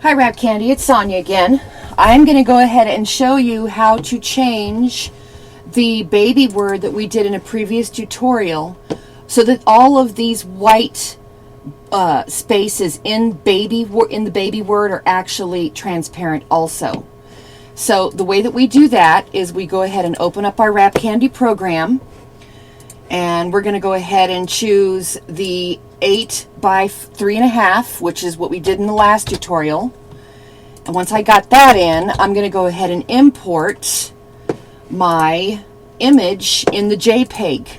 Hi Wrapcandy, it's Sonia again. I'm going to go ahead and show you how to change the baby word that we did in a previous tutorial so that all of these white spaces in the baby word are actually transparent also. So the way that we do that is we go ahead and open up our Wrapcandy program, and we're going to go ahead and choose the 8 by 3.5, which is what we did in the last tutorial. And once I got that in, I'm going to go ahead and import my image in the JPEG.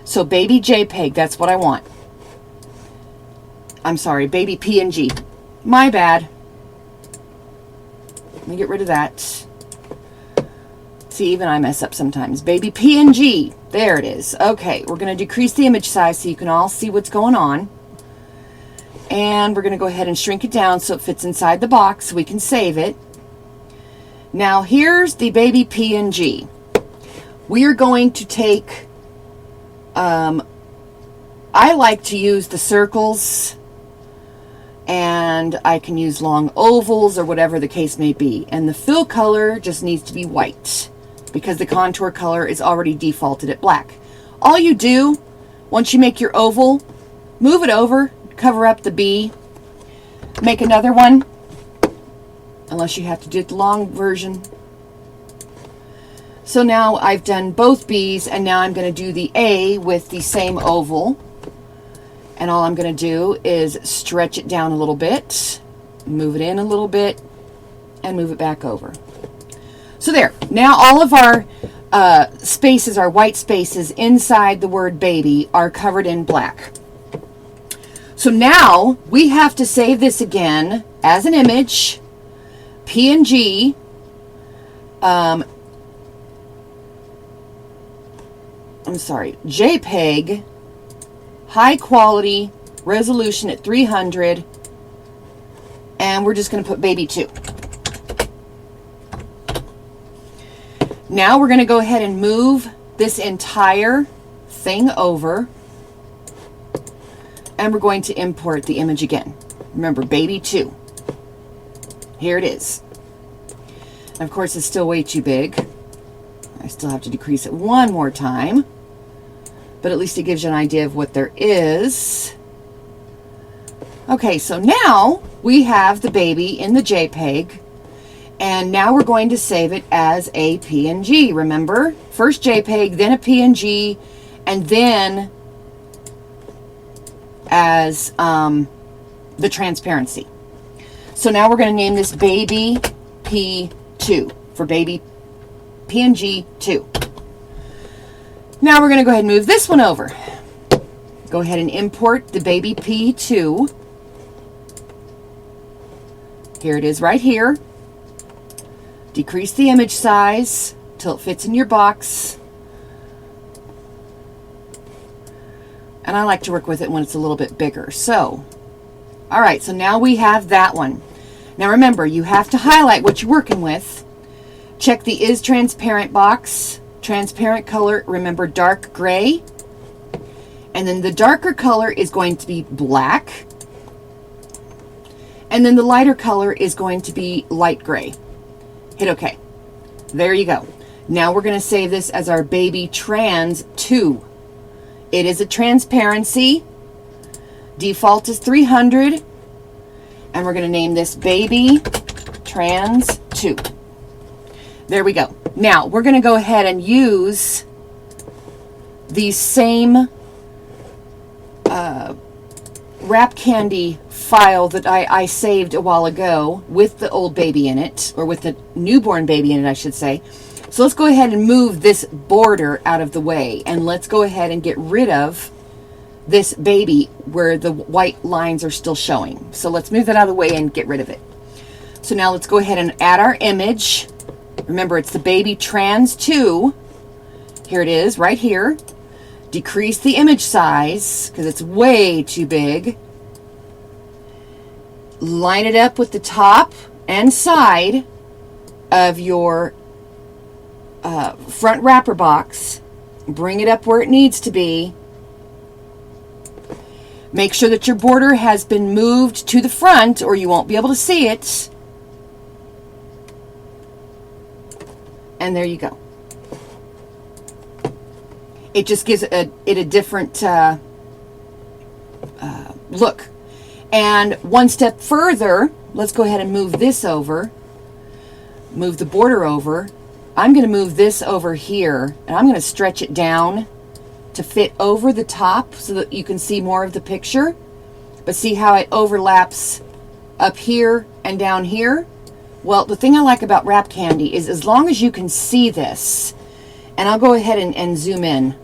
So baby JPEG, that's what I want. I'm sorry, baby PNG. My bad. Let me get rid of that. See, even I mess up sometimes. Baby PNG. There it is. Okay, we're going to decrease the image size so you can all see what's going on. And we're going to go ahead and shrink it down so it fits inside the box so we can save it. Now here's the baby PNG. We are going to take, I like to use the circles, and I can use long ovals or whatever the case may be. And the fill color just needs to be white because the contour color is already defaulted at black. All you do, once you make your oval, move it over, cover up the B, make another one, unless you have to do the long version. So now I've done both B's, and now I'm going to do the A with the same oval. And all I'm going to do is stretch it down a little bit, move it in a little bit, and move it back over. So there. Now all of our spaces, our white spaces inside the word baby, are covered in black. So now we have to save this again as an image, PNG. I'm sorry, JPEG, high quality, resolution at 300, and we're just going to put baby 2. Now we're going to go ahead and move this entire thing over, and we're going to import the image again. Remember, baby 2. Here it is. And of course, it's still way too big. I still have to decrease it one more time, but at least it gives you an idea of what there is. Okay, so now we have the baby in the JPEG, and now we're going to save it as a PNG. Remember, first JPEG, then a PNG, and then as the transparency. So now we're going to name this baby P2 for baby PNG 2. Now we're going to go ahead and move this one over. Go ahead and import the baby P2. Here it is right here. Decrease the image size till it fits in your box. And I like to work with it when it's a little bit bigger. So, all right, so now we have that one. Now remember, you have to highlight what you're working with. Check the is transparent box. Transparent color, remember, dark gray. And then the darker color is going to be black. And then the lighter color is going to be light gray. Hit OK. There you go. Now we're going to save this as our baby trans 2. It is a transparency. Default is 300. And we're going to name this baby trans 2. There we go. Now we're going to go ahead and use the same Wrapcandy file that I saved a while ago with the old baby in it, or with the newborn baby in it, I should say. So let's go ahead and move this border out of the way, and let's go ahead and get rid of this baby where the white lines are still showing. So let's move that out of the way and get rid of it. So now let's go ahead and add our image. Remember, it's the baby trans 2. Here it is right here. Decrease the image size because it's way too big. Line it up with the top and side of your front wrapper box. Bring it up where it needs to be. Make sure that your border has been moved to the front or you won't be able to see it. And there you go. It just gives it a different look. And one step further, let's go ahead and move this over. Move the border over. I'm going to move this over here, and I'm going to stretch it down to fit over the top so that you can see more of the picture. But see how it overlaps up here and down here? Well, the thing I like about Wrapcandy is as long as you can see this, and I'll go ahead and zoom in.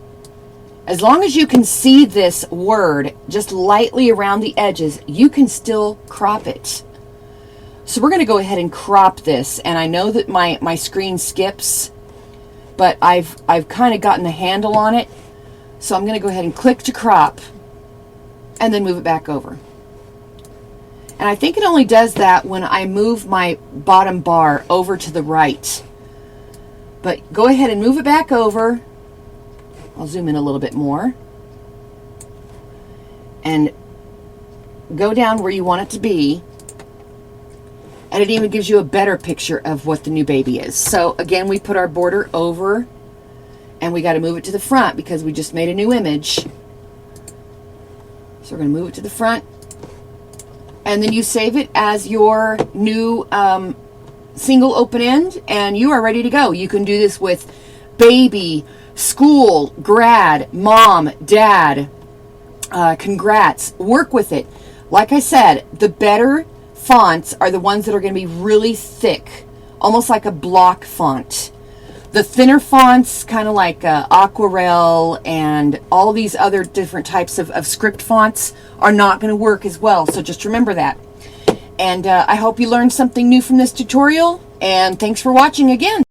As long as you can see this word just lightly around the edges, you can still crop it. So we're going to go ahead and crop this, and I know that my screen skips, but I've kind of gotten the handle on it. So I'm going to go ahead and click to crop and then move it back over. And I think it only does that when I move my bottom bar over to the right. But go ahead and move it back over. I'll zoom in a little bit more. And go down where you want it to be. And it even gives you a better picture of what the new baby is. So again, we put our border over. And we got to move it to the front because we just made a new image. So we're going to move it to the front. And then you save it as your new single open end. And you are ready to go. You can do this with baby, school, grad, mom, dad. Congrats. Work with it. Like I said, the better fonts are the ones that are going to be really thick. Almost like a block font. The thinner fonts, kind of like Aquarel and all these other different types of script fonts, are not going to work as well. So just remember that. And I hope you learned something new from this tutorial. And thanks for watching again.